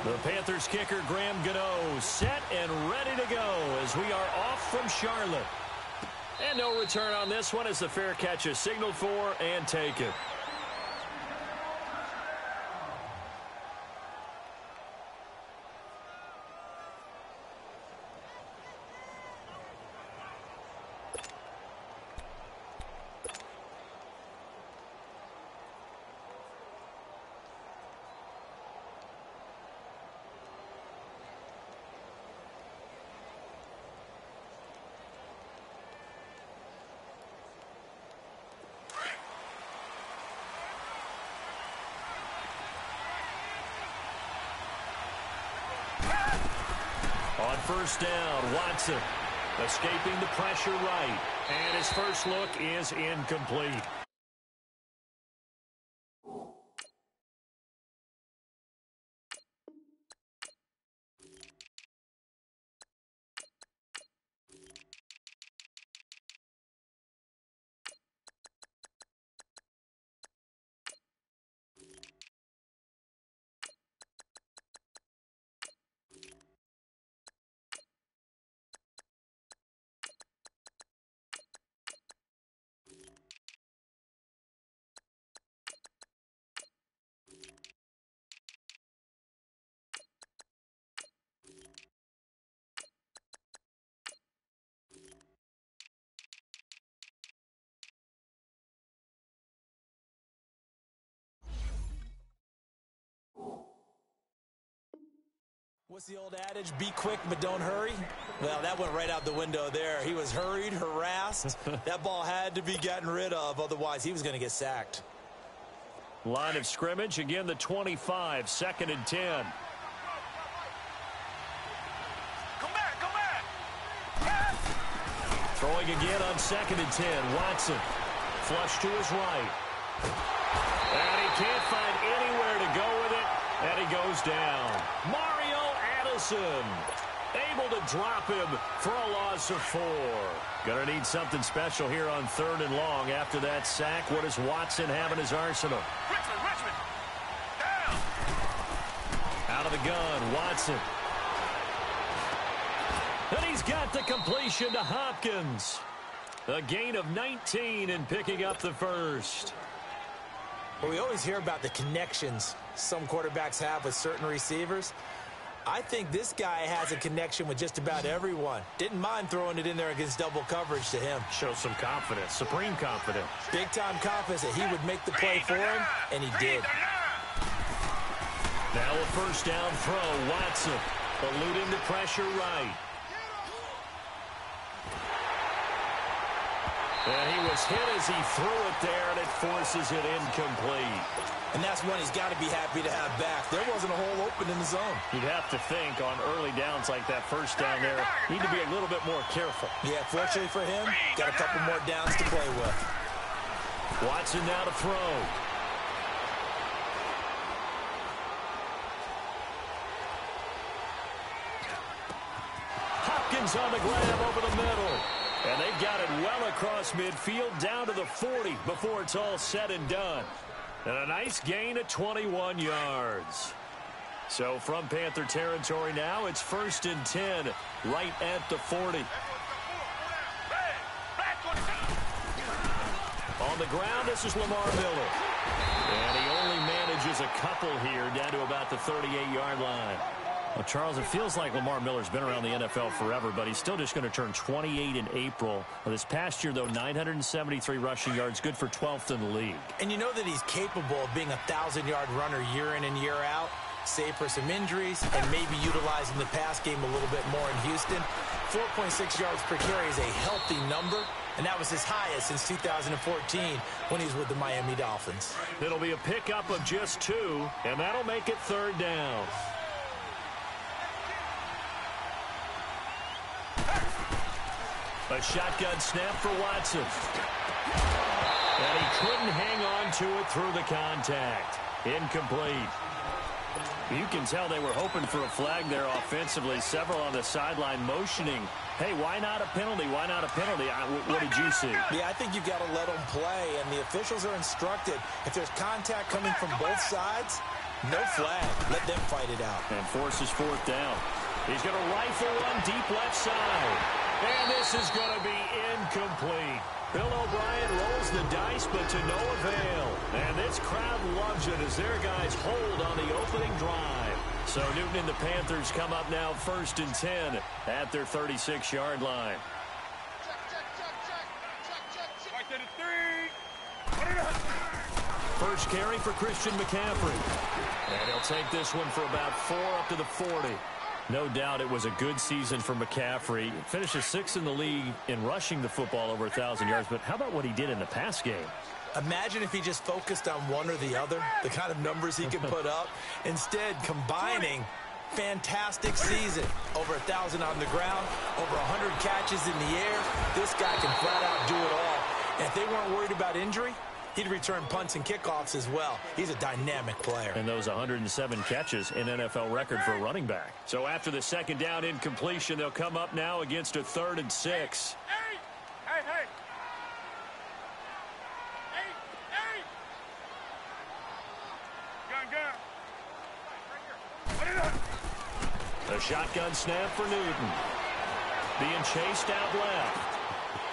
The Panthers kicker Graham Gano set and ready to go as we are off from Charlotte. And no return on this one as the fair catch is signaled for and taken. On first down, Watson escaping the pressure right. And his first look is incomplete. What's the old adage? Be quick, but don't hurry. Well, that went right out the window there. He was hurried, harassed. That ball had to be gotten rid of. Otherwise, he was going to get sacked. Line of scrimmage. Again, the 25. 2nd and 10. Come back. Throwing again on 2nd and 10. Watson. Flush to his right. And he can't find anywhere to go with it. And he goes down. Mario Addison able to drop him for a loss of 4. Gonna need something special here on 3rd and long after that sack. What does Watson have in his arsenal? Richmond. Down. Out of the gun, Watson. And he's got the completion to Hopkins. A gain of 19 and picking up the first. Well, we always hear about the connections some quarterbacks have with certain receivers. I think this guy has a connection with just about everyone. Didn't mind throwing it in there against double coverage to him. Shows some confidence, supreme confidence. Big-time confidence that he would make the play for him, and he did. Now a first down throw, Watson eluding the pressure right. And he was hit as he threw it there, and it forces it incomplete. And that's one he's got to be happy to have back. There wasn't a hole open in the zone. You'd have to think on early downs like that first down there, need to be a little bit more careful. Yeah, fortunately for him, got a couple more downs to play with. Watson now to throw. Hopkins on the grab over the middle. And they've got it well across midfield down to the 40 before it's all said and done. And a nice gain of 21 yards. So from Panther territory now, it's 1st and 10 right at the 40. On the ground, this is Lamar Miller. And he only manages a couple here down to about the 38-yard line. Well, Charles, it feels like Lamar Miller's been around the NFL forever, but he's still just going to turn 28 in April. Well, this past year, though, 973 rushing yards, good for 12th in the league. And you know that he's capable of being a 1,000-yard runner year in and year out, save for some injuries, and maybe utilizing the pass game a little bit more in Houston. 4.6 yards per carry is a healthy number, and that was his highest since 2014 when he was with the Miami Dolphins. It'll be a pickup of just 2, and that'll make it 3rd down. A shotgun snap for Watson. And he couldn't hang on to it through the contact. Incomplete. You can tell they were hoping for a flag there offensively. Several on the sideline motioning. Hey, why not a penalty? Why not a penalty? What did you see? Yeah, I think you've got to let them play, and the officials are instructed. If there's contact coming from both sides, No flag. Let them fight it out. And forces fourth down. He's going to rifle one deep left side. And this is going to be incomplete. Bill O'Brien rolls the dice, but to no avail. And this crowd loves it as their guys hold on the opening drive. So Newton and the Panthers come up now 1st and 10 at their 36-yard line. First carry for Christian McCaffrey. And he'll take this one for about 4 up to the 40. No doubt it was a good season for McCaffrey. Finishes 6th in the league in rushing the football over 1,000 yards. But how about what he did in the pass game? Imagine if he just focused on one or the other, the kind of numbers he could put up. Instead, combining fantastic season. Over 1,000 on the ground, over 100 catches in the air. This guy can flat out do it all. And if they weren't worried about injury, he'd return punts and kickoffs as well. He's a dynamic player. And those 107 catches, an NFL record for a running back. So after the second down incompletion, they'll come up now against a 3rd and 6. A shotgun snap for Newton. Being chased out left.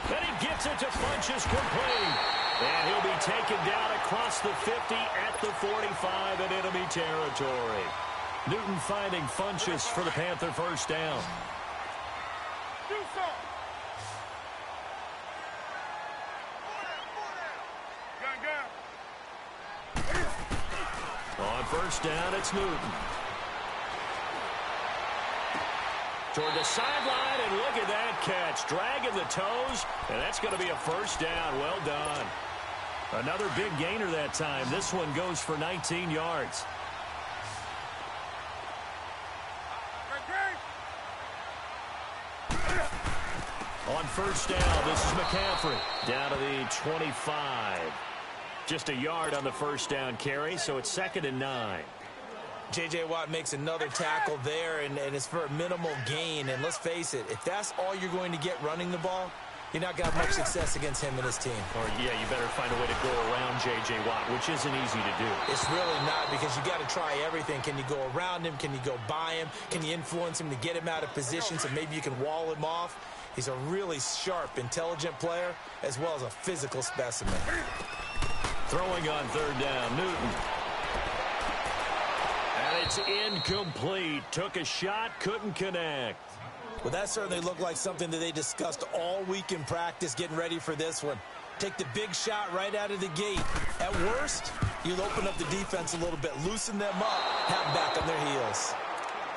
And he gets it to Funchess complete. And he'll be taken down across the 50 at the 45 in enemy territory. Newton finding Funchess for the Panther first down. On first down, it's Newton. Toward the sideline, and look at that catch. Dragging the toes, and that's going to be a first down. Well done. Another big gainer that time. This one goes for 19 yards. On first down, this is McCaffrey. Down to the 25. Just a yard on the first down carry, so it's 2nd and 9. J.J. Watt makes another tackle there, and it's for a minimal gain. And let's face it, if that's all you're going to get running the ball, you're not going to have much success against him and his team. Or, yeah, you better find a way to go around J.J. Watt, which isn't easy to do. It's really not, because you got to try everything. Can you go around him? Can you go by him? Can you influence him to get him out of position so maybe you can wall him off? He's a really sharp, intelligent player, as well as a physical specimen. Throwing on 3rd down, Newton. And it's incomplete. Took a shot, couldn't connect. Well, that certainly looked like something that they discussed all week in practice getting ready for this one. Take the big shot right out of the gate. At worst, you'll open up the defense a little bit, loosen them up, have them back on their heels.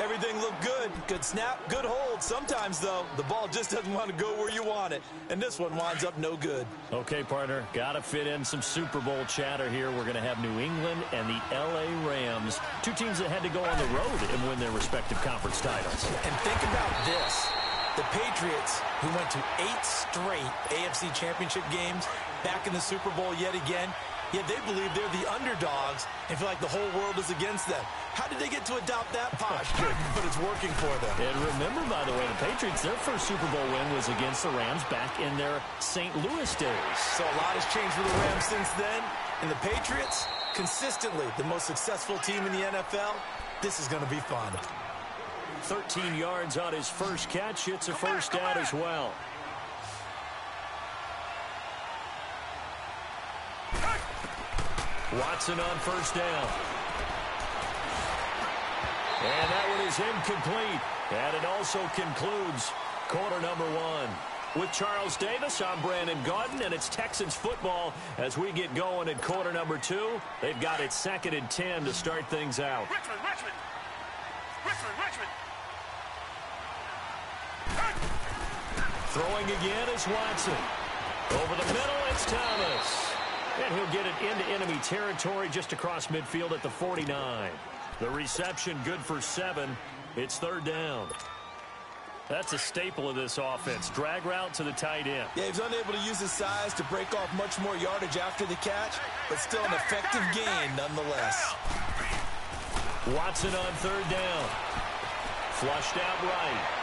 Everything looked good. Good snap, good hold. Sometimes, though, the ball just doesn't want to go where you want it. And this one winds up no good. Okay, partner, got to fit in some Super Bowl chatter here. We're going to have New England and the L.A. Rams, two teams that had to go on the road and win their respective conference titles. And think about this. The Patriots, who went to 8 straight AFC championship games, back in the Super Bowl yet again, yet they believe they're the underdogs and feel like the whole world is against them. How did they get to adopt that posture? But it's working for them. And remember, by the way, the Patriots, their first Super Bowl win was against the Rams back in their St. Louis days. So a lot has changed for the Rams since then. And the Patriots, consistently the most successful team in the NFL. This is going to be fun. 13 yards on his first catch. It's a first down as well. Watson on first down. And that one is incomplete. And it also concludes quarter number 1. With Charles Davis, I'm Brandon Gaudin, and it's Texans football as we get going in quarter number 2. They've got it 2nd and 10 to start things out. Richmond. Throwing again is Watson. Over the middle, it's Thomas. And he'll get it into enemy territory just across midfield at the 49. The reception good for 7. It's 3rd down. That's a staple of this offense. Drag route to the tight end. Yeah, he's unable to use his size to break off much more yardage after the catch, but still an effective gain nonetheless. Watson on 3rd down. Flushed out right.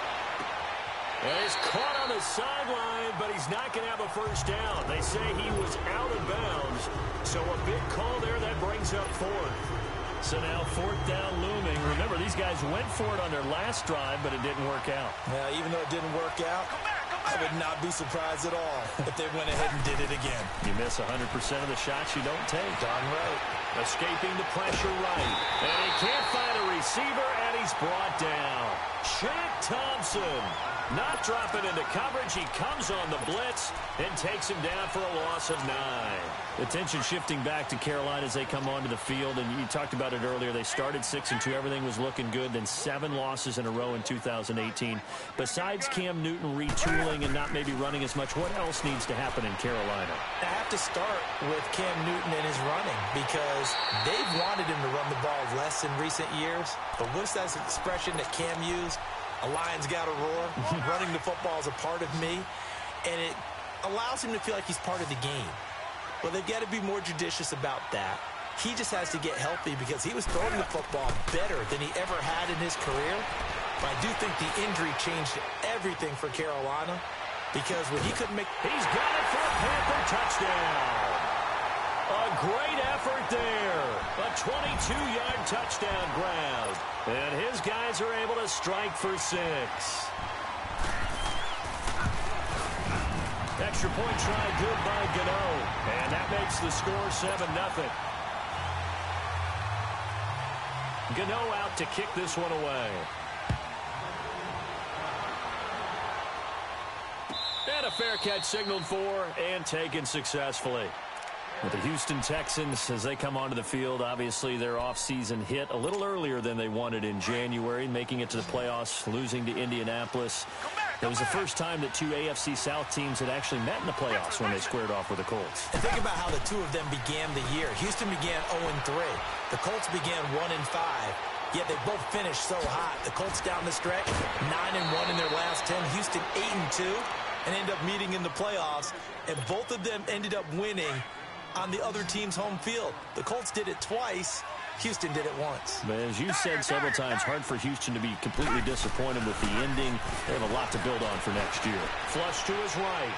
And he's caught on the sideline, but he's not going to have a first down. They say he was out of bounds. So a big call there that brings up 4th. So now 4th down looming. Remember, these guys went for it on their last drive, but it didn't work out. Yeah, even though it didn't work out, I would not be surprised at all if they went ahead and did it again. You miss 100% of the shots you don't take. Darn right. Escaping the pressure right. And he can't find a receiver, and he's brought down. Shaq Thompson not dropping into coverage. He comes on the blitz and takes him down for a loss of 9. Attention shifting back to Carolina as they come onto the field. And you talked about it earlier. They started 6-2. Everything was looking good. Then 7 losses in a row in 2018. Besides Cam Newton retooling and not maybe running as much, what else needs to happen in Carolina? I have to start with Cam Newton and his running because they've wanted him to run the ball less in recent years. But what's that expression that Cam used? A lion's got to roar. Running the football is a part of me. And it allows him to feel like he's part of the game. Well, they've got to be more judicious about that. He just has to get healthy because he was throwing the football better than he ever had in his career. But I do think the injury changed everything for Carolina because when he couldn't make... He's got it for a Panther touchdown. A great effort there. A 22-yard touchdown grab. And his guys are able to strike for 6. Extra point try good by Gano. And that makes the score 7-0. Gano out to kick this one away. And a fair catch signaled for and taken successfully. With the Houston Texans, as they come onto the field, obviously their offseason hit a little earlier than they wanted in January, making it to the playoffs, losing to Indianapolis. It was the first time that 2 AFC South teams had actually met in the playoffs when they squared off with the Colts. And think about how the two of them began the year. Houston began 0-3. The Colts began 1-5. Yet they both finished so hot. The Colts down the stretch, 9-1 in their last 10. Houston 8-2 and end up meeting in the playoffs. And both of them ended up winning on the other team's home field. The Colts did it twice. Houston did it once. But as you said several times, hard for Houston to be completely disappointed with the ending. They have a lot to build on for next year. Flush to his right.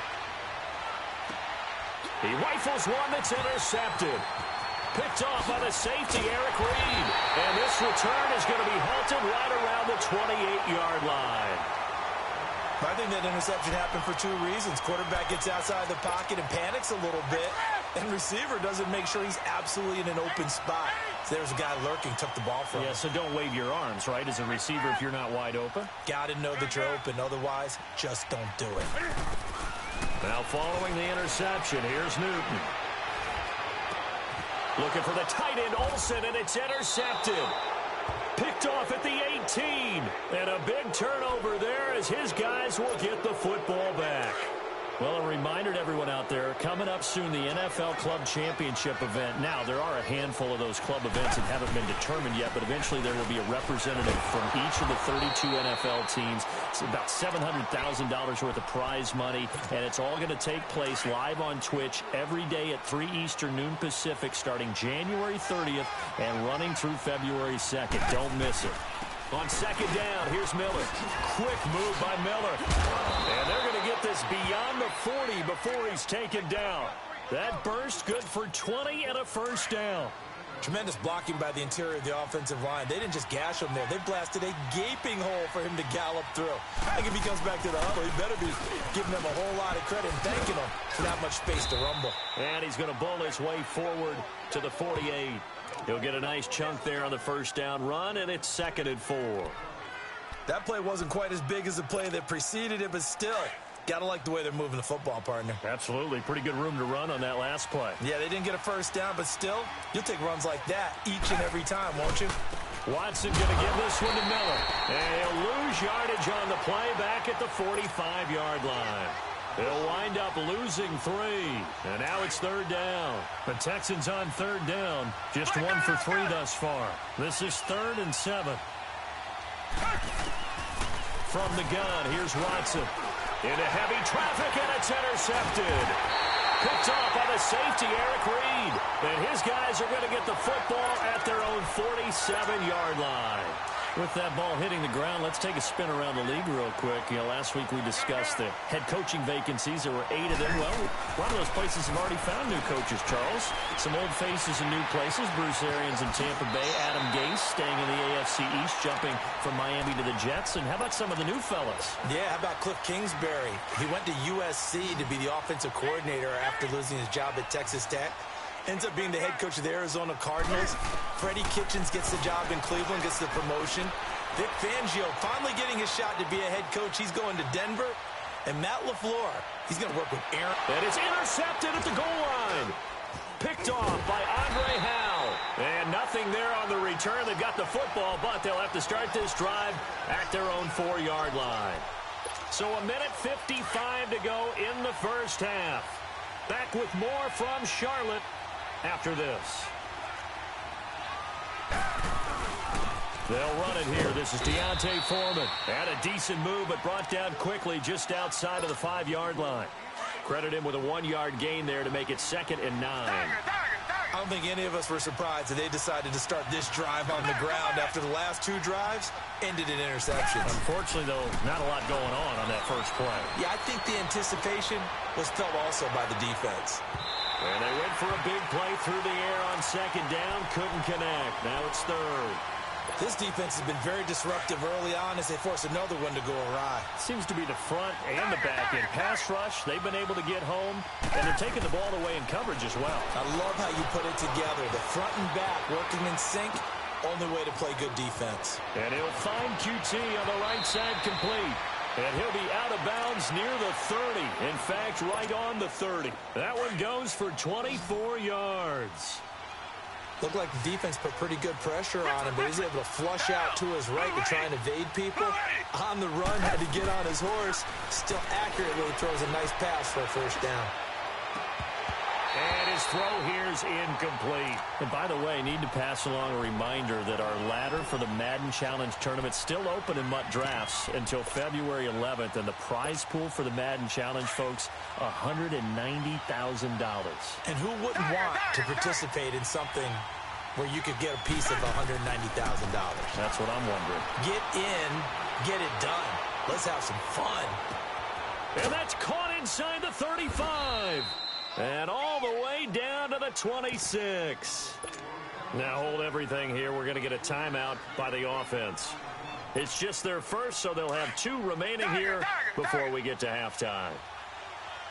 He rifles one that's intercepted. Picked off by the safety, Eric Reed. And this return is going to be halted right around the 28-yard line. I think that interception happened for 2 reasons. Quarterback gets outside the pocket and panics a little bit. And receiver doesn't make sure he's absolutely in an open spot. So there's a guy lurking, took the ball from him. Yeah, so don't wave your arms, right, as a receiver if you're not wide open. Got to know that you're open. Otherwise, just don't do it. Now following the interception, here's Newton. Looking for the tight end, Olsen, and it's intercepted. Picked off at the 18. And a big turnover there as his guys will get the football back. Well, a reminder to everyone out there, coming up soon, the NFL Club Championship event. Now, there are a handful of those club events that haven't been determined yet, but eventually there will be a representative from each of the 32 NFL teams. It's about $700,000 worth of prize money, and it's all going to take place live on Twitch every day at 3 Eastern, noon Pacific, starting January 30th and running through February 2nd. Don't miss it. On second down, here's Miller. Quick move by Miller. And they're going to get this beyond the 40 before he's taken down. That burst good for 20 and a first down. Tremendous blocking by the interior of the offensive line. They didn't just gash him there. They blasted a gaping hole for him to gallop through. I think if he comes back to the huddle, he better be giving them a whole lot of credit and thanking them for that much space to rumble. And he's going to bull his way forward to the 48. He'll get a nice chunk there on the first down run, and it's 2nd and 4. That play wasn't quite as big as the play that preceded it, but still, gotta like the way they're moving the football, partner. Absolutely. Pretty good room to run on that last play. Yeah, they didn't get a first down, but still, you'll take runs like that each and every time, won't you? Watson going to give this one to Miller. And he'll lose yardage on the play back at the 45-yard line. They'll wind up losing 3. And now it's 3rd down. The Texans on 3rd down. Just 1 for 3 thus far. This is 3rd and 7. From the gun, here's Watson. Into heavy traffic, and it's intercepted. Picked off by the safety, Eric Reed. And his guys are going to get the football at their own 47-yard line. With that ball hitting the ground, let's take a spin around the league real quick. Last week we discussed the head coaching vacancies. There were 8 of them. Well, a lot of those places have already found new coaches, Charles. Some old faces in new places. Bruce Arians in Tampa Bay. Adam Gase staying in the AFC East, jumping from Miami to the Jets. And how about some of the new fellas? Yeah, how about Cliff Kingsbury? He went to USC to be the offensive coordinator after losing his job at Texas Tech. Ends up being the head coach of the Arizona Cardinals. Freddie Kitchens gets the job in Cleveland, gets the promotion. Vic Fangio finally getting his shot to be a head coach. He's going to Denver. And Matt LaFleur, he's going to work with Aaron. And it's intercepted at the goal line. Picked off by Andre Howe. And nothing there on the return. They've got the football, but they'll have to start this drive at their own 4-yard line. So 1:55 to go in the first half. Back with more from Charlotte after this. They'll run it here. This is Deontay Foreman. Had a decent move, but brought down quickly just outside of the 5-yard line. Credit him with a 1-yard gain there to make it 2nd and 9. I don't think any of us were surprised that they decided to start this drive on the ground after the last 2 drives ended in interceptions. Unfortunately, though, not a lot going on that first play. Yeah, I think the anticipation was felt also by the defense. And they went for a big play through the air on 2nd down. Couldn't connect. Now it's 3rd. This defense has been very disruptive early on as they force another one to go awry. Seems to be the front and the back end. Pass rush, they've been able to get home, and they're taking the ball away in coverage as well. I love how you put it together. The front and back working in sync, only way to play good defense. And he'll find QT on the right side complete. And he'll be out of bounds near the 30. In fact, right on the 30. That one goes for 24 yards. Looked like the defense put pretty good pressure on him, but he's able to flush out to his right to try and evade people. On the run, had to get on his horse. Still accurately throws a nice pass for a first down. And his throw here is incomplete. And by the way, need to pass along a reminder that our ladder for the Madden Challenge tournament still open in MUT Drafts until February 11th. And the prize pool for the Madden Challenge, folks, $190,000. And who wouldn't want to participate in something where you could get a piece of $190,000? That's what I'm wondering. Get in, get it done. Let's have some fun. And that's caught inside the 35. And all the way down to the 26. Now hold everything here. We're going to get a timeout by the offense. It's just their first, so they'll have 2 remaining here before we get to halftime.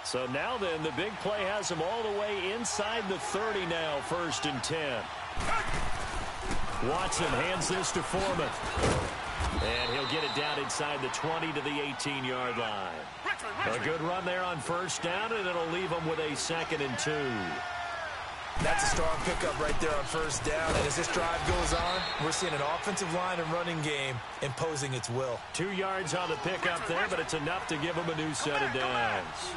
So now then, the big play has them all the way inside the 30 now, 1st and 10. Watson hands this to Foreman. And he'll get it down inside the 20 to the 18-yard line. A good run there on 1st down, and it'll leave them with a 2nd and 2. That's a strong pickup right there on 1st down. And as this drive goes on, we're seeing an offensive line and running game imposing its will. 2 yards on the pickup there, but it's enough to give them a new set of downs.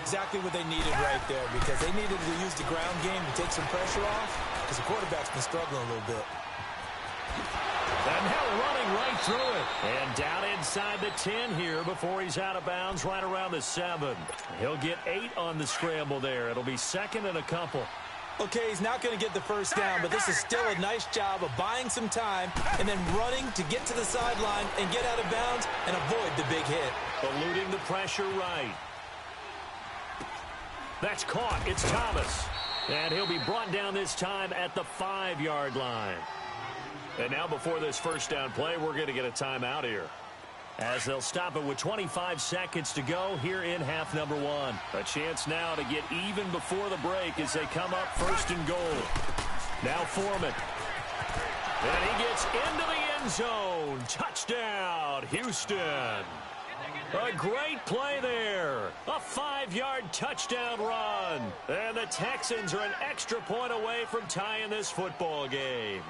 Exactly what they needed right there, because they needed to use the ground game to take some pressure off, because the quarterback's been struggling a little bit. And now running right through it. And down inside the 10 here before he's out of bounds right around the 7. He'll get 8 on the scramble there. It'll be 2nd and a couple. Okay, he's not going to get the 1st down, but this is still a nice job of buying some time and then running to get to the sideline and get out of bounds and avoid the big hit. Eluding the pressure right. That's caught. It's Thomas. And he'll be brought down this time at the 5-yard line. And now before this 1st down play, we're going to get a timeout here, as they'll stop it with 25 seconds to go here in half number 1. A chance now to get even before the break as they come up 1st and goal. Now Foreman. And he gets into the end zone. Touchdown, Houston. A great play there. A 5-yard touchdown run. And the Texans are an extra point away from tying this football game.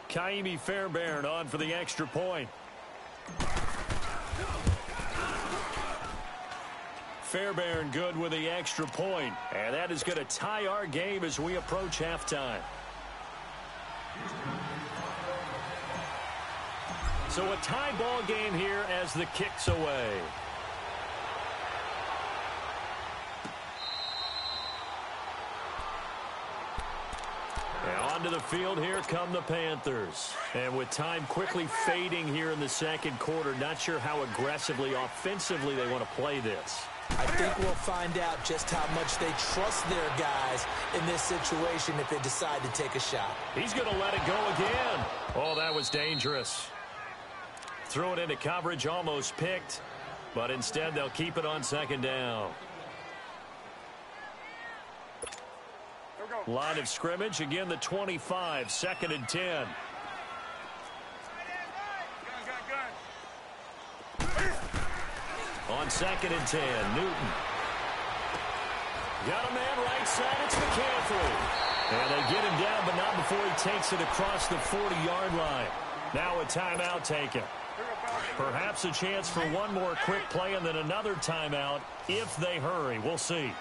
Kaimi Fairbairn on for the extra point. Fairbairn good with the extra point. And that is going to tie our game as we approach halftime. So a tie ball game here as the kick's away. Now on to the field, here come the Panthers. And with time quickly fading here in the second quarter, not sure how aggressively, offensively they want to play this. I think we'll find out just how much they trust their guys in this situation if they decide to take a shot. He's going to let it go again. Oh, that was dangerous. Threw it into coverage, almost picked, but instead they'll keep it on second down. Line of scrimmage, again the 25, 2nd and 10. On 2nd and 10, Newton. Got a man right side, it's McCaffrey. And they get him down, but not before he takes it across the 40-yard line. Now a timeout taken. Perhaps a chance for one more quick play and then another timeout if they hurry. We'll see.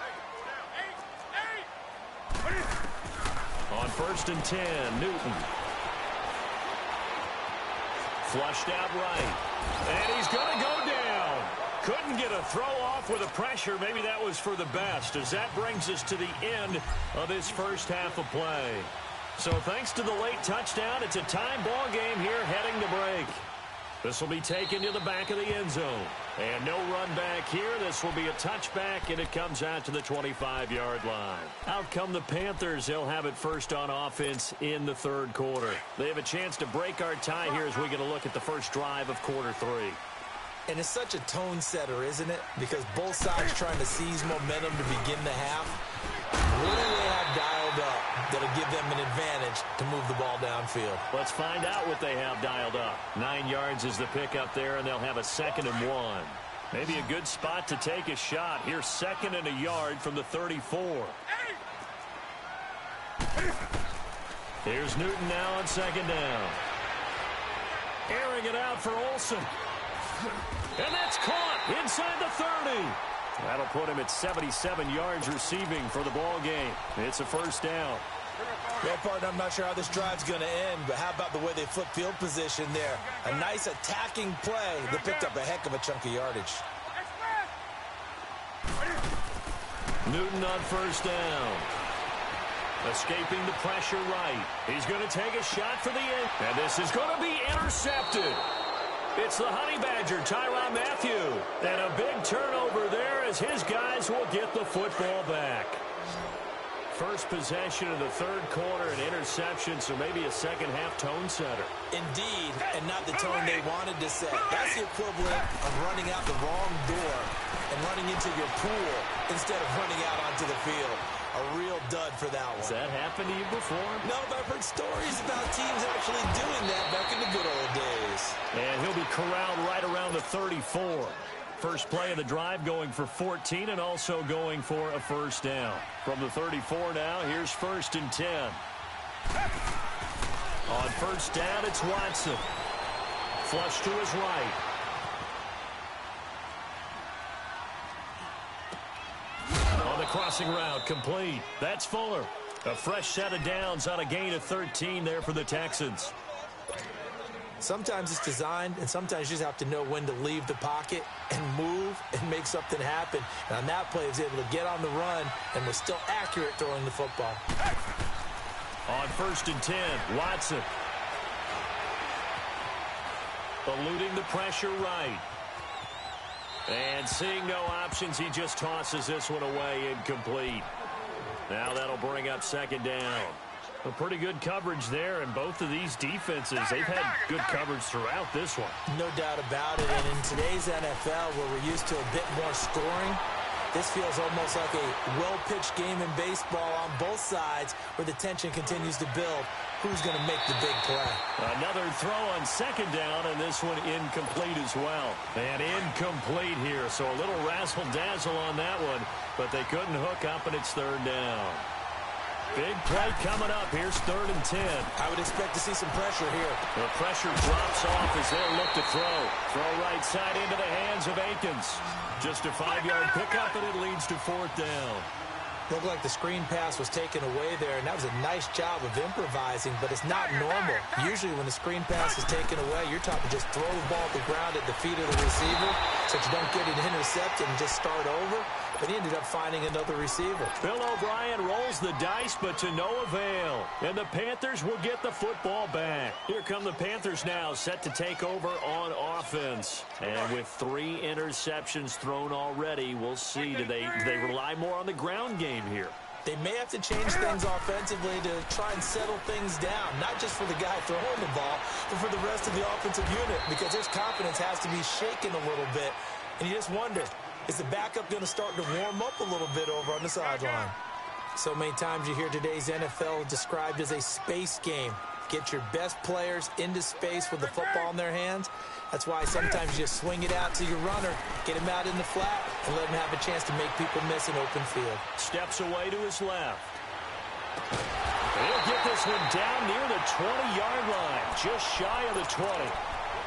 On 1st and 10, Newton. Flushed out right. And he's going to go down. Couldn't get a throw off with a pressure. Maybe that was for the best, as that brings us to the end of this first half of play. So thanks to the late touchdown, it's a tie ball game here heading to break. This will be taken to the back of the end zone. And no run back here. This will be a touchback, and it comes out to the 25-yard line. Out come the Panthers. They'll have it first on offense in the third quarter. They have a chance to break our tie here as we get a look at the first drive of quarter 3. And it's such a tone setter, isn't it? Because both sides trying to seize momentum to begin the half. What do they have dialed up that'll give them an advantage to move the ball downfield? Let's find out what they have dialed up. 9 yards is the pickup there, and they'll have a 2nd and 1. Maybe a good spot to take a shot. Here's 2nd and a yard from the 34. Here's Newton now on 2nd down. Airing it out for Olsen. And that's caught inside the 30. That'll put him at 77 yards receiving for the ball game. It's a first down. Well, partner, I'm not sure how this drive's going to end, but how about the way they flip field position there? A nice attacking play that picked up a heck of a chunk of yardage. Newton on first down. Escaping the pressure right. He's going to take a shot for the end. And this is going to be intercepted. It's the Honey Badger, Tyrann Mathieu. And a big turnover there as his guys will get the football back. First possession of the third quarter, an interception, so maybe a second-half tone setter. Indeed, and not the tone they wanted to set. That's the equivalent of running out the wrong door and running into your pool instead of running out onto the field. A real dud for that one. Has that happened to you before? No, but I've heard stories about teams actually doing that back in the good old days. And he'll be corralled right around the 34. First play of the drive going for 14 and also going for a first down. From the 34 now, here's 1st and 10. On first down, it's Watson. Flush to his right. On the crossing route, complete. That's Fuller. A fresh set of downs on a gain of 13 there for the Texans. Sometimes it's designed, and sometimes you just have to know when to leave the pocket and move and make something happen. And on that play, he was able to get on the run and was still accurate throwing the football. On 1st and 10, Watson. Eluding the pressure right. And seeing no options, he just tosses this one away incomplete. Now that'll bring up 2nd down. A pretty good coverage there, and both of these defenses, they've had good coverage throughout this one. No doubt about it, and in today's NFL, where we're used to a bit more scoring, this feels almost like a well-pitched game in baseball on both sides, where the tension continues to build. Who's going to make the big play? Another throw on 2nd down, and this one incomplete as well. And incomplete here, so a little razzle-dazzle on that one, but they couldn't hook up, and it's 3rd down. Big play coming up. Here's 3rd and 10. I would expect to see some pressure here. The pressure drops off as they look to throw. Throw right side into the hands of Akins. Just a 5-yard pickup, and it leads to 4th down. Looked like the screen pass was taken away there, and that was a nice job of improvising, but it's not normal. Usually when the screen pass is taken away, you're taught to just throw the ball at the ground at the feet of the receiver so that you don't get it intercepted and just start over. but he ended up finding another receiver. Bill O'Brien rolls the dice, but to no avail. And the Panthers will get the football back. Here come the Panthers now, set to take over on offense. And with 3 interceptions thrown already, we'll see. Do they rely more on the ground game here? They may have to change things offensively to try and settle things down, not just for the guy throwing the ball, but for the rest of the offensive unit, because their confidence has to be shaken a little bit. And you just wonder, is the backup going to start to warm up a little bit over on the sideline? So many times you hear today's NFL described as a space game. Get your best players into space with the football in their hands. That's why sometimes you just swing it out to your runner, get him out in the flat, and let him have a chance to make people miss an open field. Steps away to his left. He'll get this one down near the 20-yard line, just shy of the 20.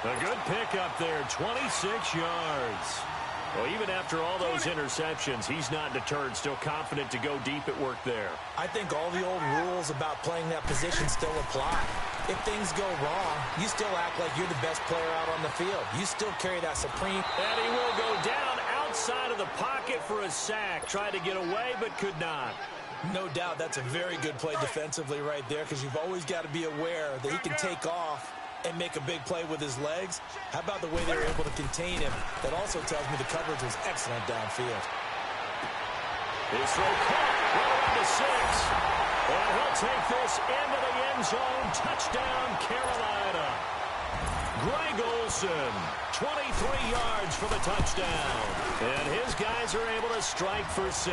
A good pickup there, 26 yards. Well, even after all those interceptions, he's not deterred, still confident to go deep at work there. I think all the old rules about playing that position still apply. If things go wrong, you still act like you're the best player out on the field. You still carry that supreme. And he will go down outside of the pocket for a sack. Tried to get away, but could not. No doubt that's a very good play defensively right there, because you've always got to be aware that he can take off and make a big play with his legs. How about the way they were able to contain him? That also tells me the coverage was excellent downfield. His throw caught right around the 6. And he'll take this into the end zone. Touchdown, Carolina. Greg Olsen, 23 yards for the touchdown. And his guys are able to strike for 6.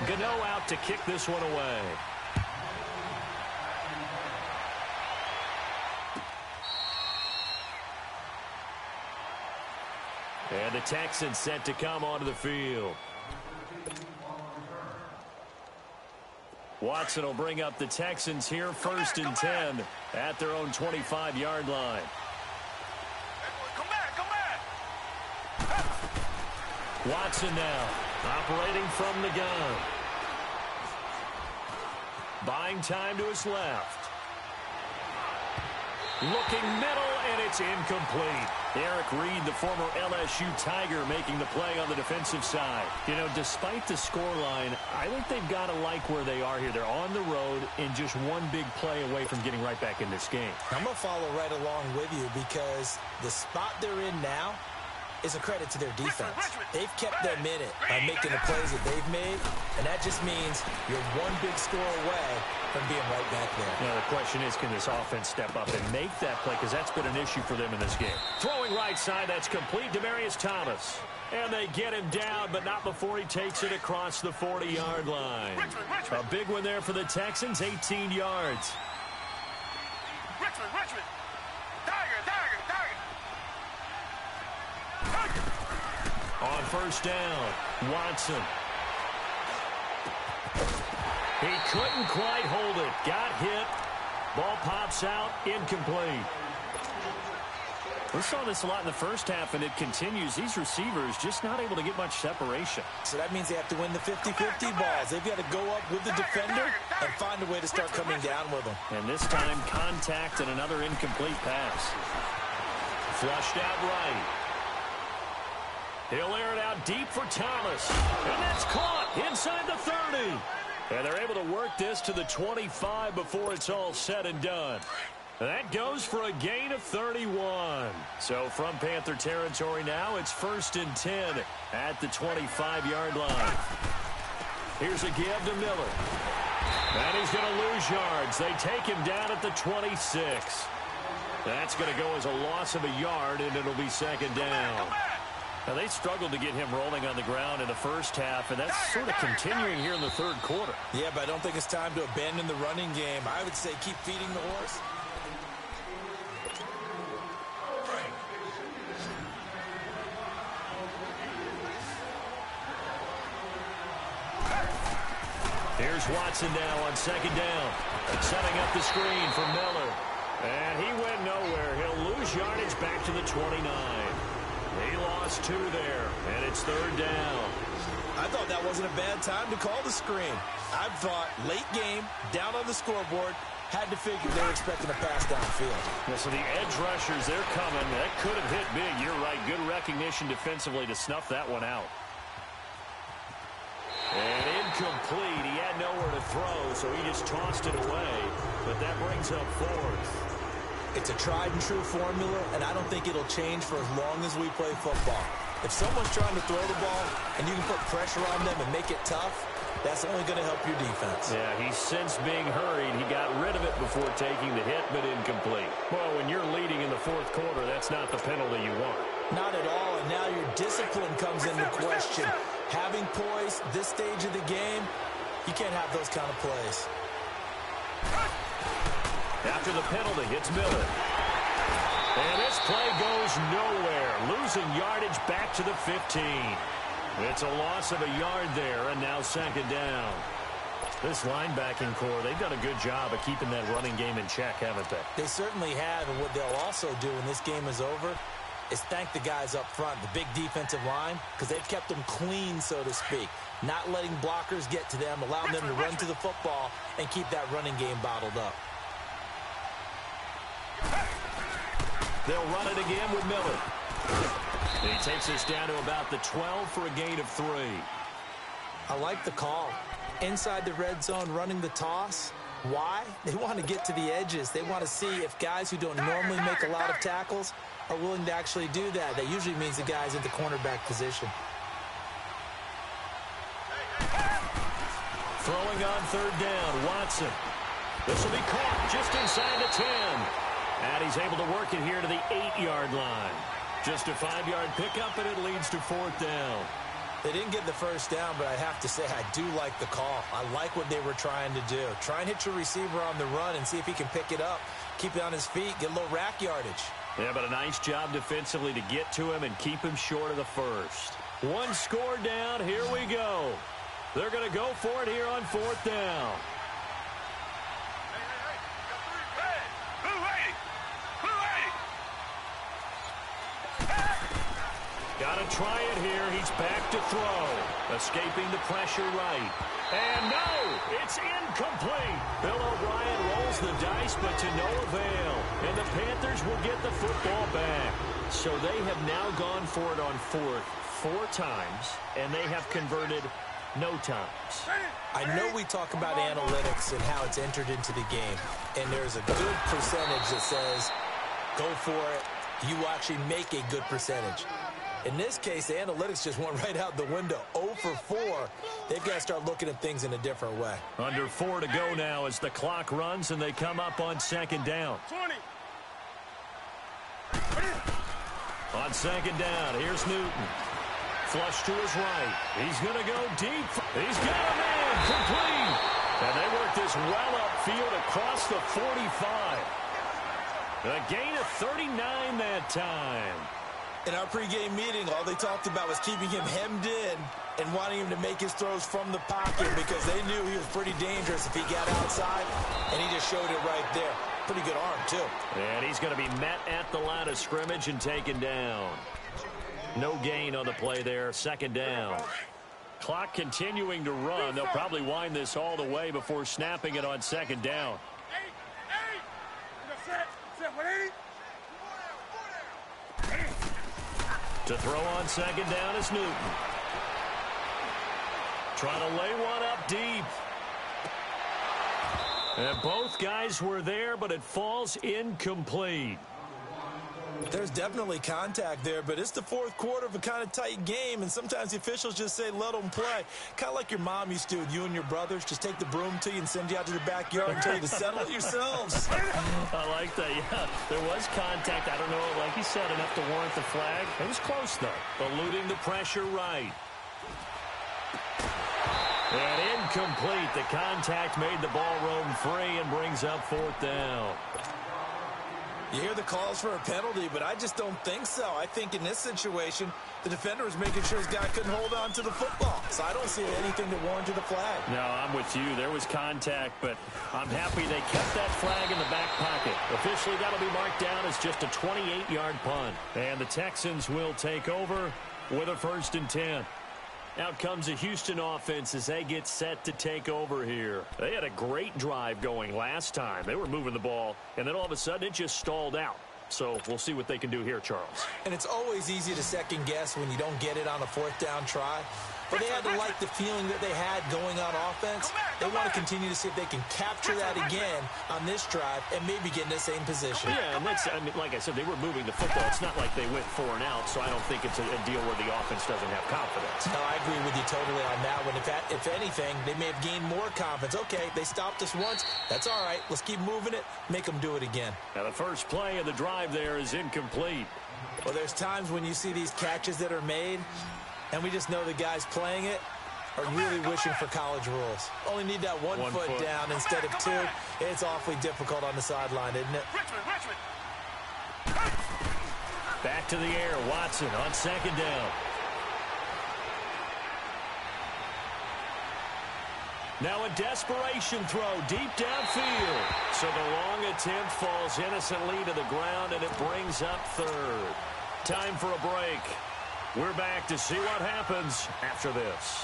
Gano out to kick this one away. And the Texans set to come onto the field. Watson will bring up the Texans here, 1st and 10 at their own 25-yard line. Come back. Watson now operating from the gun. Buying time to his left. Looking middle, and it's incomplete. Eric Reed, the former LSU Tiger, making the play on the defensive side. You know, despite the scoreline, I think they've got to like where they are here. They're on the road and just one big play away from getting right back in this game. I'm going to follow right along with you, because the spot they're in now is a credit to their defense. They've kept them in it by making the plays that they've made, and that just means you're one big score away from being right back there. Now, the question is, can this offense step up and make that play? Because that's been an issue for them in this game. Throwing right side, that's complete. Demaryius Thomas. And they get him down, but not before he takes it across the 40-yard line. A big one there for the Texans, 18 yards. Richmond. Tiger. On 1st down, Watson. He couldn't quite hold it. Got hit. Ball pops out. Incomplete. We saw this a lot in the first half, and it continues. These receivers just not able to get much separation. So that means they have to win the 50-50 balls. They've got to go up with the defender and find a way to start coming down with them. And this time, contact and another incomplete pass. Flushed out right. He'll air it out deep for Thomas. And that's caught inside the 30. And they're able to work this to the 25 before it's all said and done. That goes for a gain of 31. So from Panther territory now, it's 1st and 10 at the 25-yard line. Here's a give to Miller. And he's going to lose yards. They take him down at the 26. That's going to go as a loss of a yard, and it'll be 2nd down. Now, they struggled to get him rolling on the ground in the first half, and that's sort of continuing here in the 3rd quarter. Yeah, but I don't think it's time to abandon the running game. I would say keep feeding the horse. Here's Watson now on 2nd down. Setting up the screen for Miller. And he went nowhere. He'll lose yardage back to the 29. He lost 2 there, and it's 3rd down. I thought that wasn't a bad time to call the screen. I thought late game, down on the scoreboard, Had to figure they were expecting a pass downfield. Yeah, so the edge rushers, they're coming. That could have hit big. You're right. Good recognition defensively to snuff that one out. And incomplete. He had nowhere to throw, so he just tossed it away. But that brings up fourth. It's a tried-and-true formula, and I don't think it'll change for as long as we play football. If someone's trying to throw the ball and you can put pressure on them and make it tough, that's only going to help your defense. Yeah, he's since being hurried. He got rid of it before taking the hit, but incomplete. Well, when you're leading in the fourth quarter, that's not the penalty you want. Not at all, and now your discipline comes into question. Having poise this stage of the game, you can't have those kind of plays. After the penalty, it's Miller. And this play goes nowhere. Losing yardage back to the 15. It's a loss of a yard there, and now second down. This linebacking core, they've done a good job of keeping that running game in check, haven't they? They certainly have, and what they'll also do when this game is over is thank the guys up front, the big defensive line, because they've kept them clean, so to speak. Not letting blockers get to them, allowing them to run to the football and keep that running game bottled up. They'll run it again with Miller. He takes us down to about the 12 for a gain of 3. I like the call. Inside the red zone, running the toss. Why? They want to get to the edges. They want to see if guys who don't normally make a lot of tackles are willing to actually do that. That usually means the guy's in the cornerback position. Throwing on third down, Watson. This will be caught just inside the 10. And he's able to work it here to the 8-yard line. Just a 5-yard pickup, and it leads to fourth down. They didn't get the first down, but I have to say I do like the call. I like what they were trying to do. Try and hit your receiver on the run and see if he can pick it up. Keep it on his feet, get a little rack yardage. Yeah, but a nice job defensively to get to him and keep him short of the first. One score down, here we go. They're going to go for it here on fourth down. Got to try it here. He's back to throw. Escaping the pressure right. And no, it's incomplete. Bill O'Brien rolls the dice, but to no avail. And the Panthers will get the football back. So they have now gone for it on fourth 4 times, and they have converted no times. I know we talk about analytics and how it's entered into the game, and there's a good percentage that says, go for it. You will actually make a good percentage. In this case, the analytics just went right out the window. 0 for 4. They've got to start looking at things in a different way. Under 4 to go now as the clock runs and they come up on second down. 20. On second down, here's Newton. Flush to his right. He's going to go deep. He's got a man complete. And they work this well upfield across the 45. A gain of 39 that time. In our pregame meeting, all they talked about was keeping him hemmed in and wanting him to make his throws from the pocket because they knew he was pretty dangerous if he got outside, and he just showed it right there. Pretty good arm, too. And he's going to be met at the line of scrimmage and taken down. No gain on the play there, second down. Clock continuing to run. They'll probably wind this all the way before snapping it on second down. To throw on second down is Newton. Trying to lay one up deep. And both guys were there, but it falls incomplete. There's definitely contact there, but it's the fourth quarter of a kind of tight game, and sometimes the officials just say, let them play. Kind of like your mom used to with you and your brothers. Just take the broom to you and send you out to the backyard and tell you to settle it yourselves. I like that, yeah. There was contact. I don't know, like you said, enough to warrant the flag. It was close, though. Eluding the pressure right. And incomplete. The contact made the ball roam free and brings up fourth down. You hear the calls for a penalty, but I just don't think so. I think in this situation, the defender was making sure his guy couldn't hold on to the football. So I don't see anything that warranted a flag. No, I'm with you. There was contact, but I'm happy they kept that flag in the back pocket. Officially, that'll be marked down as just a 28-yard punt. And the Texans will take over with a 1st and 10. Out comes the Houston offense as they get set to take over here. They had a great drive going last time. They were moving the ball, and then all of a sudden it just stalled out. So we'll see what they can do here, Charles. And it's always easy to second guess when you don't get it on a fourth down try. But they had to like the feeling that they had going on offense. They want to continue to see if they can capture that again on this drive and maybe get in the same position. Yeah, and that's, I mean, like I said, they were moving the football. It's not like they went 4 and out, so I don't think it's a deal where the offense doesn't have confidence. No, I agree with you totally on that one. If anything, they may have gained more confidence. Okay, they stopped us once. That's all right. Let's keep moving it. Make them do it again. Now, the first play of the drive there is incomplete. Well, there's times when you see these catches that are made, and we just know the guys playing it are really wishing for college rules. Only need that one foot down instead of 2. It's awfully difficult on the sideline, isn't it? Richmond. Back to the air. Watson on second down. Now a desperation throw deep downfield. So the long attempt falls innocently to the ground, and it brings up third. Time for a break. We're back to see what happens after this.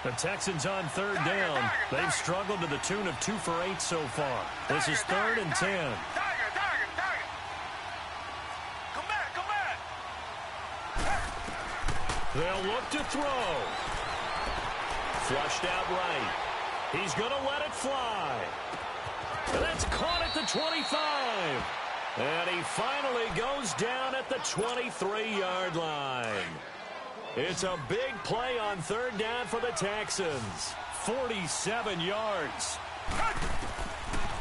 The Texans on third down. They've struggled to the tune of 2 for 8 so far. This is 3rd and 10. Target. Come back. They'll look to throw. Flushed out right. He's going to let it fly. And that's caught at the 25. And he finally goes down at the 23-yard line. It's a big play on third down for the Texans. 47 yards.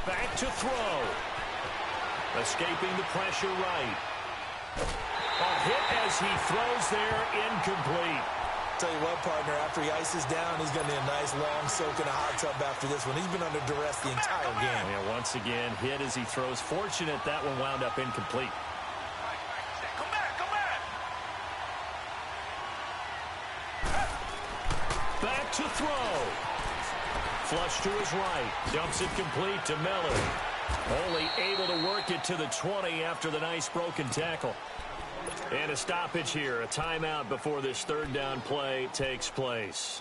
Back to throw. Escaping the pressure right. A hit as he throws there, incomplete. Tell you what, partner, after he ices down, he's going to need a nice long soak in a hot tub after this one. He's been under duress the entire game. Yeah, once again, hit as he throws. Fortunate that one wound up incomplete. Come back. Back to throw. Flush to his right. Dumps it complete to Miller. Only able to work it to the 20 after the nice broken tackle. And a stoppage here, a timeout before this third down play takes place.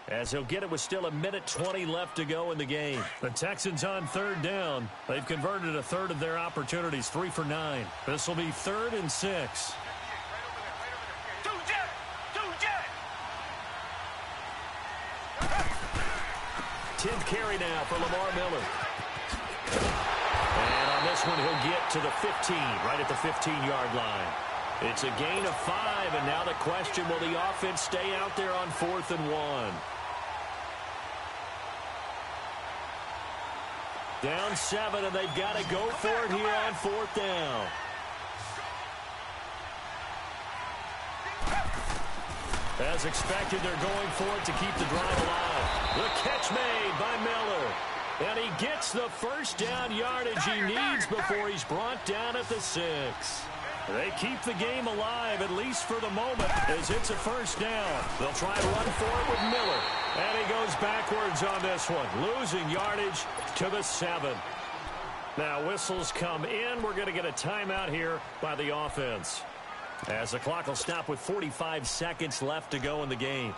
As he'll get it with still 1:20 left to go in the game. The Texans on third down. They've converted a third of their opportunities, 3 for 9. This will be 3rd and 6. Two jet. 10th carry now for Lamar Miller. And on this one, he'll get to the 15, right at the 15-yard line. It's a gain of 5, and now the question, will the offense stay out there on 4th and 1? Down 7, and they've got to go for it here on 4th down. As expected, they're going for it to keep the drive alive. The catch made by Miller. And he gets the first down yardage he needs before he's brought down at the 6. They keep the game alive, at least for the moment, as it's a first down. They'll try to run for it with Miller. And he goes backwards on this one, losing yardage to the 7. Now whistles come in. We're going to get a timeout here by the offense, as the clock will stop with 45 seconds left to go in the game.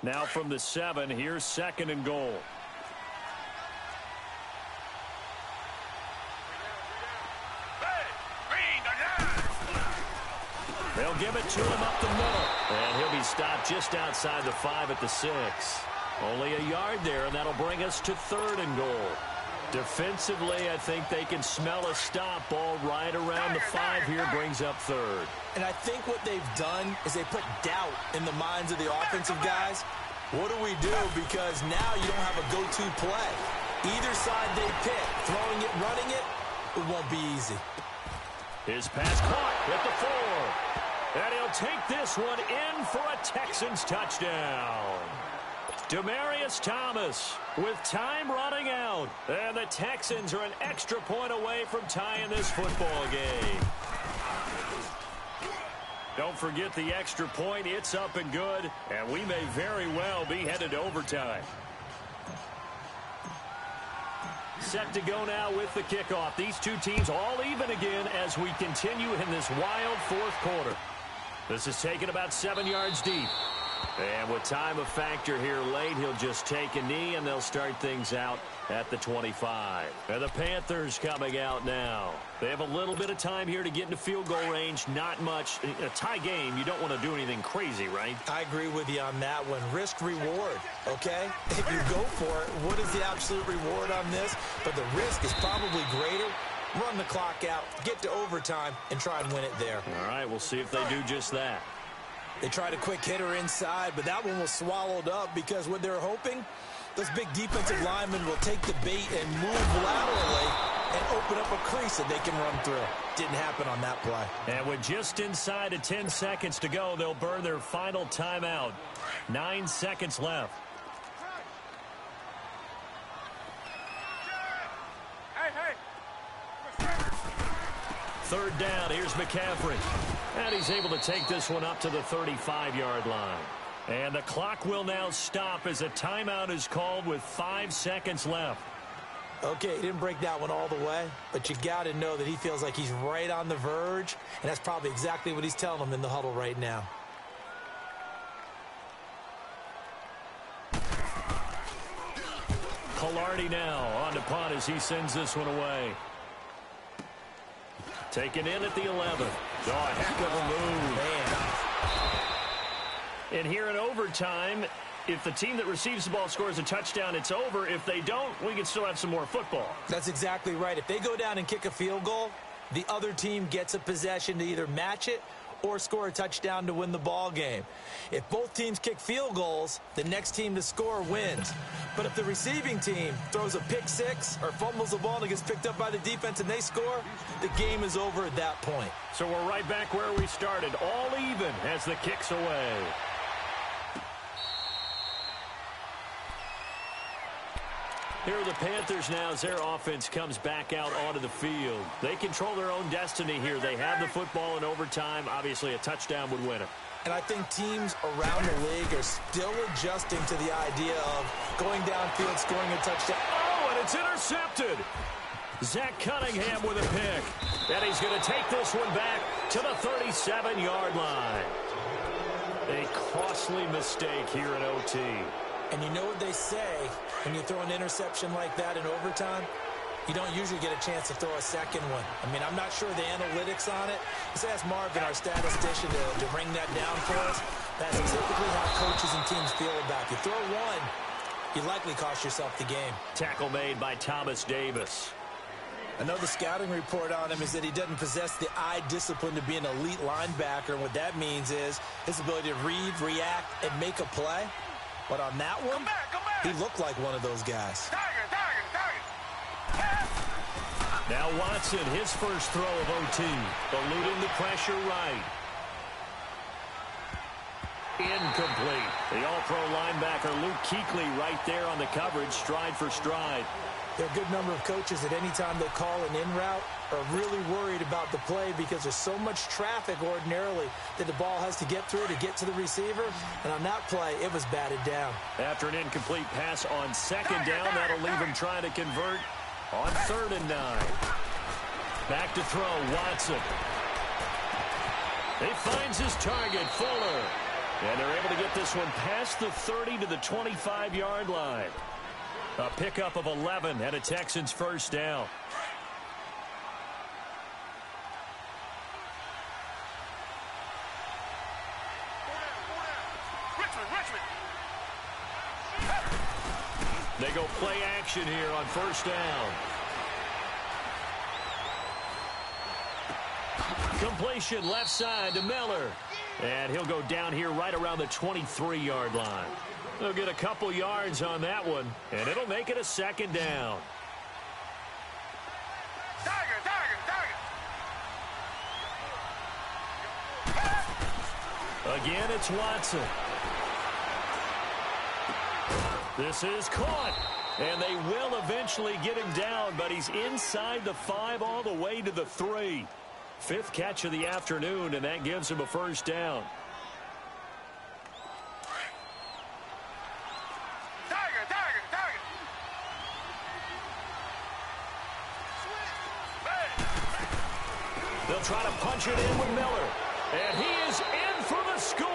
Now from the 7, here's 2nd and goal. They'll give it to him up the middle. And he'll be stopped just outside the 5 at the 6. Only a yard there, and that'll bring us to 3rd and goal. Defensively, I think they can smell a stop. Ball right around the 5 here, brings up 3rd. And I think what they've done is they put doubt in the minds of the offensive guys. What do we do? Because now you don't have a go-to play. Either side they pick, throwing it, running it, it won't be easy. His pass caught at the 4. And he'll take this one in for a Texans touchdown. Demaryius Thomas with time running out. And the Texans are an extra point away from tying this football game. Don't forget the extra point. It's up and good, and we may very well be headed to overtime. Set to go now with the kickoff. These two teams all even again as we continue in this wild fourth quarter. This is taken about 7 yards deep. And with time a factor here late, he'll just take a knee, and they'll start things out at the 25. And the Panthers coming out now. They have a little bit of time here to get into field goal range. Not much. A tie game, you don't want to do anything crazy, right? I agree with you on that one. Risk reward, okay? If you go for it, what is the absolute reward on this? But the risk is probably greater. Run the clock out, get to overtime, and try and win it there. All right, we'll see if they do just that. They tried a quick hitter inside, but that one was swallowed up because what they're hoping, those big defensive linemen will take the bait and move laterally and open up a crease that they can run through. Didn't happen on that play. And with just inside of 10 seconds to go, they'll burn their final timeout. 9 seconds left. Third down, here's McCaffrey. And he's able to take this one up to the 35-yard line. And the clock will now stop as a timeout is called with 5 seconds left. Okay, he didn't break that one all the way, but you got to know that he feels like he's right on the verge, and that's probably exactly what he's telling them in the huddle right now. Collardi now on to punt as he sends this one away. Taken in at the 11. Oh, a heck of a move. And here in overtime, if the team that receives the ball scores a touchdown, it's over. If they don't, we can still have some more football. That's exactly right. If they go down and kick a field goal, the other team gets a possession to either match it or score a touchdown to win the ball game. If both teams kick field goals, the next team to score wins. But if the receiving team throws a pick six or fumbles the ball and it gets picked up by the defense and they score, the game is over at that point. So we're right back where we started, all even as the kick's away. Here are the Panthers now as their offense comes back out onto the field. They control their own destiny here. They have the football in overtime. Obviously, a touchdown would win it. And I think teams around the league are still adjusting to the idea of going downfield, scoring a touchdown. Oh, and it's intercepted. Zach Cunningham with a pick. And he's going to take this one back to the 37-yard line. A costly mistake here in OT. And you know what they say, when you throw an interception like that in overtime, you don't usually get a chance to throw a second one. I mean, I'm not sure the analytics on it. Let's ask Marvin, our statistician, to bring that down for us. That's typically how coaches and teams feel about it. You throw one, you likely cost yourself the game. Tackle made by Thomas Davis. Another scouting report on him is that he doesn't possess the eye discipline to be an elite linebacker. And what that means is his ability to read, react, and make a play. But on that one, he looked like one of those guys. Now Watson, his first throw of OT, eluding the pressure right. Incomplete. The all-pro linebacker Luke Kuechly right there on the coverage, stride for stride. There are a good number of coaches at any time they call an in route are really worried about the play because there's so much traffic ordinarily that the ball has to get through to get to the receiver. And on that play, it was batted down. After an incomplete pass on second down, that'll leave him trying to convert on 3rd and 9. Back to throw, Watson. He finds his target, Fuller. And they're able to get this one past the 30 to the 25-yard line. A pickup of 11 and a Texans first down. They go play action here on first down. Completion left side to Miller. And he'll go down here right around the 23-yard line. They'll get a couple yards on that one, and it'll make it a second down. Again, it's Watson. This is caught, and they will eventually get him down, but he's inside the 5 all the way to the 3. Fifth catch of the afternoon, and that gives him a first down. Tiger. They'll try to punch it in with Miller. And he is in for the score.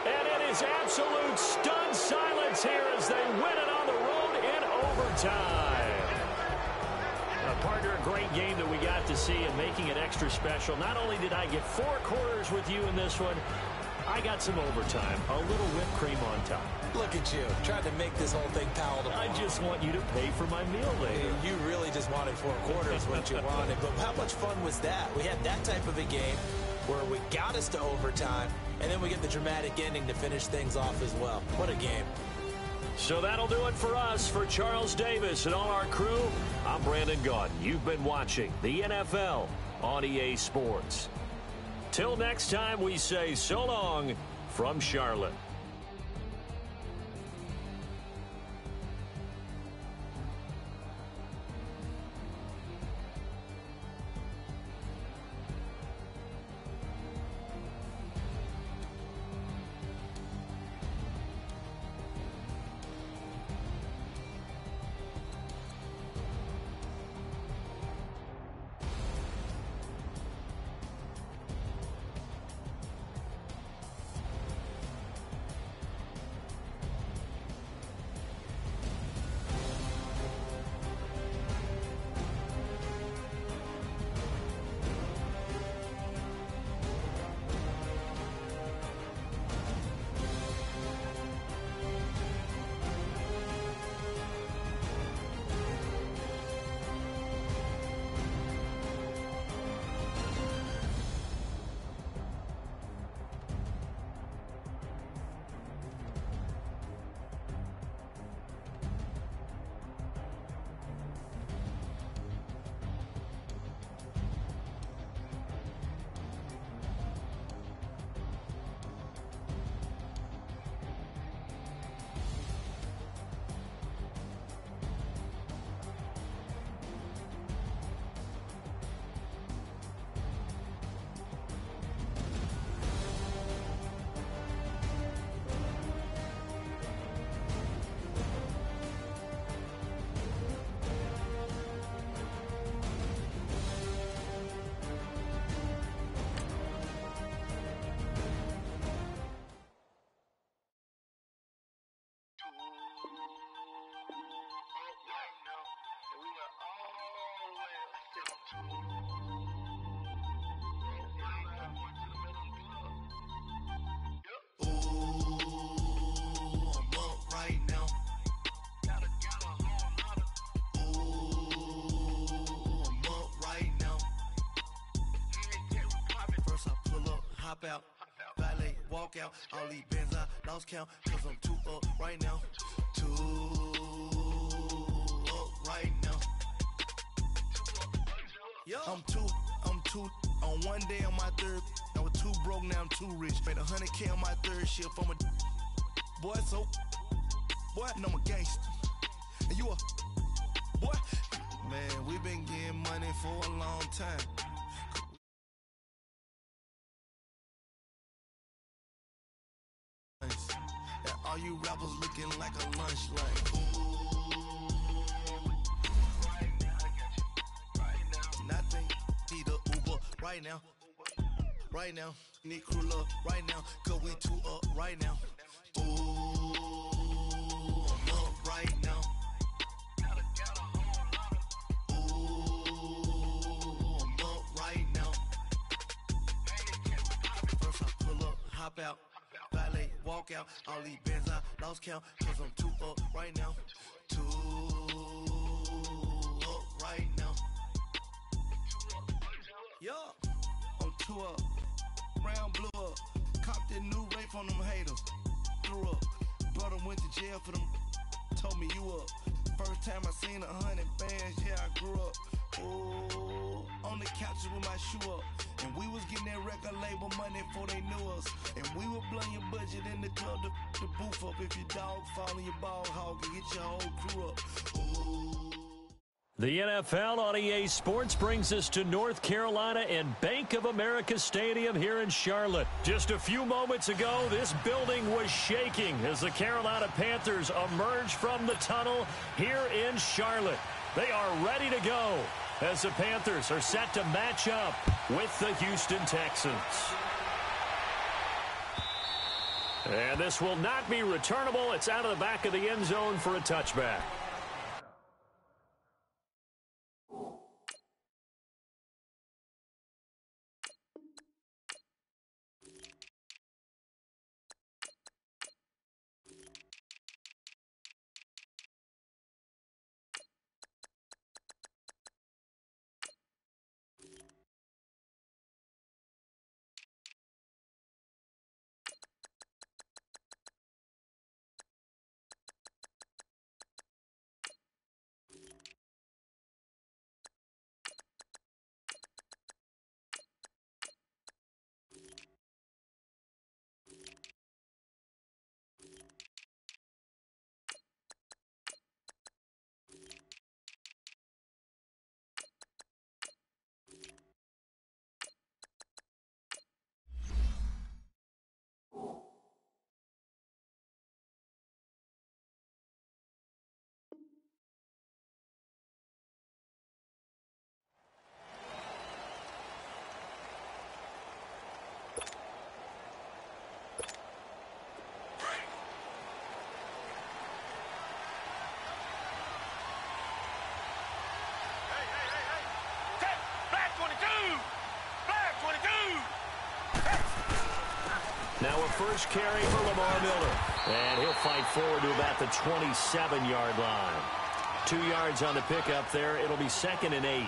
And it is absolute stunned silence here as they win it on the road in overtime. Partner, a great game that we got to see and making it extra special. Not only did I get 4 quarters with you in this one, I got some overtime. A little whipped cream on top. Look at you, trying to make this whole thing palatable. I just want you to pay for my meal later. You really just wanted 4 quarters what you wanted. But how much fun was that? We had that type of a game where we got us to overtime, and then we get the dramatic ending to finish things off as well. What a game. So that'll do it for us. For Charles Davis and all our crew, I'm Brandon Gaudin. You've been watching the NFL on EA Sports. Till next time, we say so long from Charlotte. Out, valet, walk out, all these bands I lost count, cause I'm too up right now, too up right now. I'm too, on one day on my third, I was too broke, now I'm too rich, made 100K on my third shift, I'm a boy, so, boy, no, I'm a gangster, and you a, boy, man, we been getting money for a long time. And all you rappers looking like a lunch like nothing, need a Uber right now, need crew up right now, cause we too up right now. Ooh, I'm up right now. Ooh, I'm up right now. First I pull up, hop out, valet, walk out, all these bands I lost count, cause I'm too up right now, too up right now. Yo, I'm too up, round blew up, copped that new rape on them haters, threw up, brother went to jail for them, told me you up, first time I seen 100 bands, yeah I grew up, ooh, on the couches with my shoe up, and we was getting that record label money before they knew us, and we were blowing your budget in the club, the booth up, if your dog fall in your ball hog and get your whole crew up, ooh. The NFL on EA Sports brings us to North Carolina and Bank of America Stadium here in Charlotte. Just a few moments ago, this building was shaking as the Carolina Panthers emerged from the tunnel here in Charlotte. They are ready to go as the Panthers are set to match up with the Houston Texans. And this will not be returnable. It's out of the back of the end zone for a touchback. Now a first carry for Lamar Miller. And he'll fight forward to about the 27-yard line. 2 yards on the pickup there. It'll be 2nd and 8.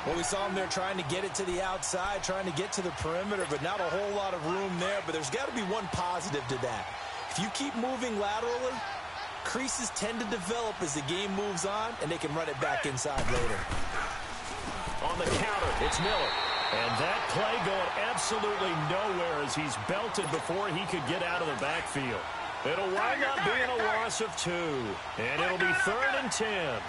Well, we saw him there trying to get it to the outside, trying to get to the perimeter, but not a whole lot of room there. But there's got to be one positive to that. If you keep moving laterally, creases tend to develop as the game moves on, and they can run it back inside later. On the counter, it's Miller. And that play going absolutely nowhere as he's belted before he could get out of the backfield. It'll wind up being a loss of 2. And it'll be 3rd and 10.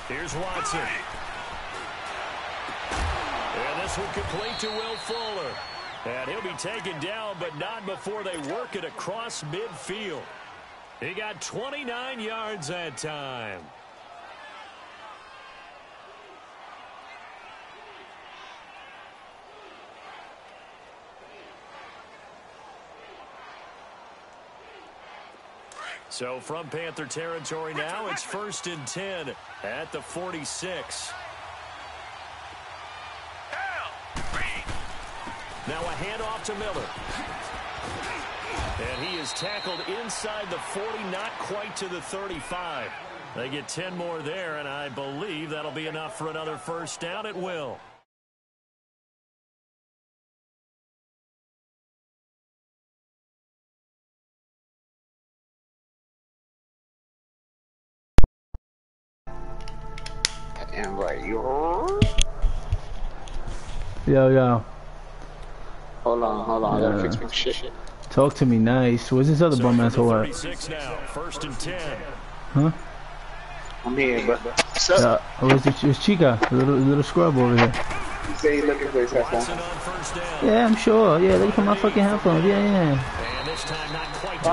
Here's Watson. And this will complete to Will Fuller. And he'll be taken down, but not before they work it across midfield. He got 29 yards that time. So from Panther territory now, it's 1st and 10 at the 46. Now a handoff to Miller. And he is tackled inside the 40, not quite to the 35. They get 10 more there, and I believe that'll be enough for another first down. It will. And right, Yo. Hold on. I gotta fix my shit. Talk to me nice. Where's this other bum ass hole at? 36 now, 1st and 10. Huh? I'm here, but what's up? Where's Chica? The little scrub over here. You say he's looking for his headphones. Watson on first down. Yeah, I'm sure. Yeah, look for my fucking headphones. Yeah. And this time not quite to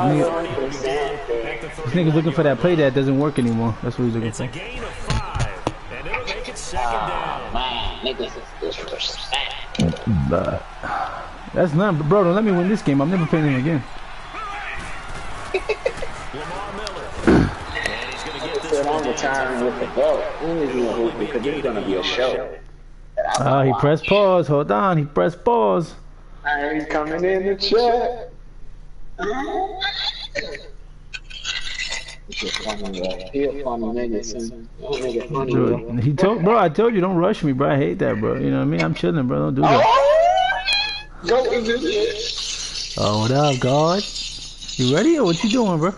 the 30. This nigga's looking for that play that doesn't work anymore. That's what he's looking It's for. a gain of 5, and it'll make it 2nd down. Man, niggas is disrespect. That's not, bro. Don't let me win this game. I'm never playing him again. Lamar Miller. And he's going to get this one. I'm retiring with the belt. Because this is gonna be a show. Oh, he pressed pause. Hold on. He pressed pause. He's coming in the chat. He a funny nigga, son. Nigga funny, bro. He told, bro. I told you, don't rush me, bro. I hate that, bro. You know what I mean? I'm chilling, bro. Don't do that. Go in this. Oh, what up, God? You ready or what you doing, bro?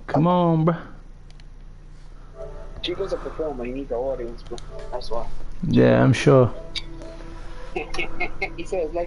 Come on, bro. Chico's a performer. He needs the audience, bro. That's why. Yeah, I'm sure. He says like.